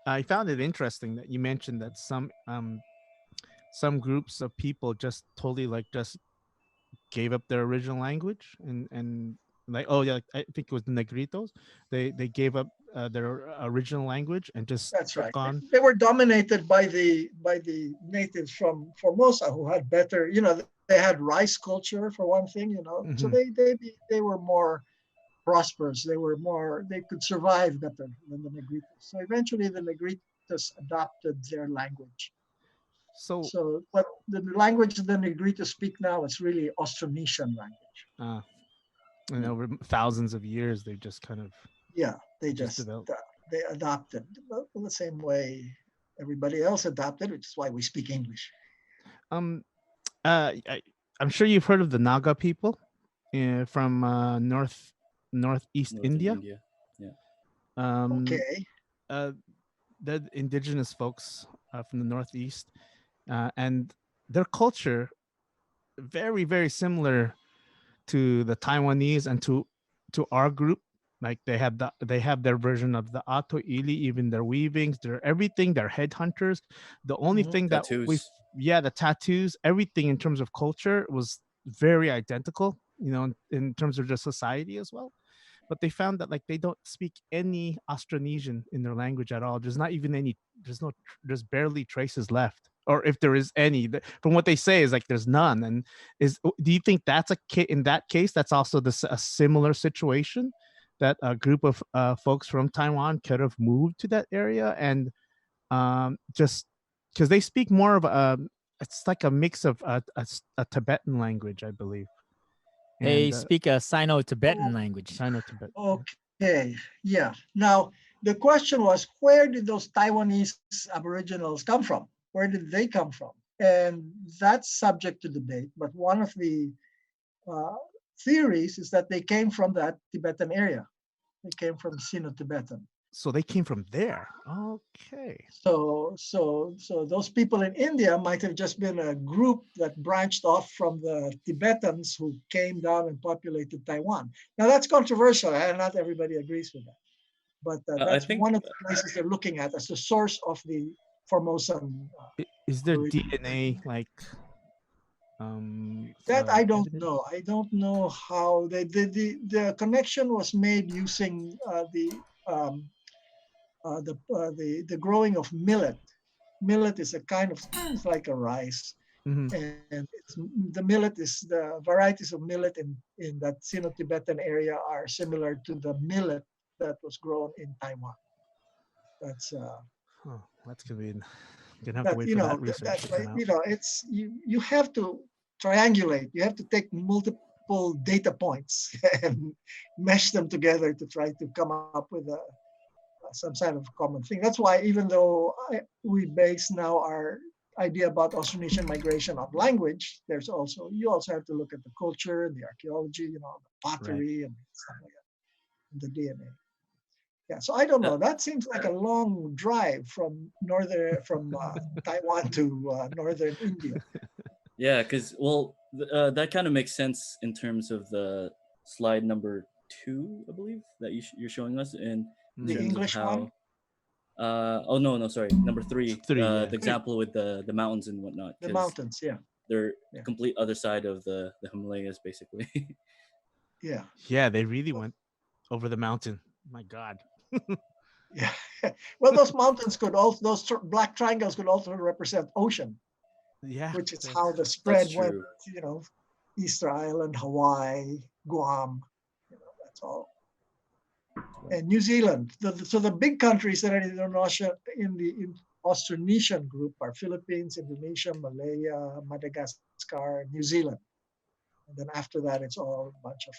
I found it interesting that you mentioned that some groups of people just totally like just gave up their original language and like, oh yeah, like, I think it was the Negritos. They gave up their original language and just That's took right. on. They were dominated by the natives from Formosa, who had better, they had rice culture for one thing, so Hmm. they were more prosperous. They could survive better than the Negritos. So eventually, the Negritos adopted their language. So So, but the language the Negritos speak now is really Austronesian language. uh, and Mm. over thousands of years, they've just kind of Yeah, they just just developed. they adopted the same way everybody else adopted, which is why we speak English. Um, I, I'm sure you've heard of the Naga people from northeast Northern India. India. Yeah. Um, Okay. uh, the indigenous folks from the northeast, and their culture very similar to the Taiwanese and to our group. Like they have their version of the Ato Ili, even their weavings, their everything, their headhunters. The only Mhm. thing that we, Tattoos. yeah, the tattoos, everything in terms of culture was very identical. In terms of just society as well. But they found that like they don't speak any Austronesian in their language at all. There's not even any. There's no. There's barely traces left, or if there is any, from what they say is like there's none. And do you think that's in that case that's also a similar situation that a group of folks from Taiwan could have moved to that area and just because they speak more of a it's like a mix of a Tibetan language, I believe, They and speak a Sino-Tibetan Oh, language. Sino-Tibetan. Yeah. okay. Yeah. Now, the question was, where did those Taiwanese Aboriginals come from? Where did they come from? And that's subject to debate. But one of the uh, theories is that they came from that Tibetan area. They came from Sino-Tibetan. So they came from there. Okay. So those people in India might have just been a group that branched off from the Tibetans who came down and populated Taiwan. Now that's controversial, and not everybody agrees with that. But I that's think one of the places they're looking at as the source of the Formosan Is there Aboriginal. DNA like That I don't evidence? know. I don't know how the connection was made using the growing of millet. Millet is a kind of it's like a rice, Hmm. and the millet is the varieties of millet in that Sino-Tibetan area are similar to the millet that was grown in Taiwan. That's Oh, that's gonna be. Gonna have to that wait for that research that's to why come out. it's you have to triangulate. You have to take multiple data points and mesh them together to try to come up with some sort of common thing. That's why even though we base now our idea about Austronesian migration on language, there's also you also have to look at the culture, the archaeology, the Right. pottery and stuff like that, and the DNA. Yeah, so I don't uh, know. That seems like a long drive from Taiwan to northern India. yeah, because that kind of makes sense in terms of the slide number two, I believe, that you're showing us, in The Hmm. terms of English one, how. Oh no, no, sorry, number three. Three. Yeah. The three, example with the mountains and whatnot, the because mountains. Yeah, they're the yeah, complete other side of the Himalayas, basically. yeah, Yeah. They really went over the mountain. My God. yeah. Well, those mountains could also black triangles could also represent ocean, Yeah. which is They, how the That's spread went. true. You know, Easter Island, Hawaii, Guam. That's all. And New Zealand. So the big countries that are in Austronesian group are Philippines, Indonesia, Malaya, Madagascar, New Zealand. And then after that, it's all a bunch of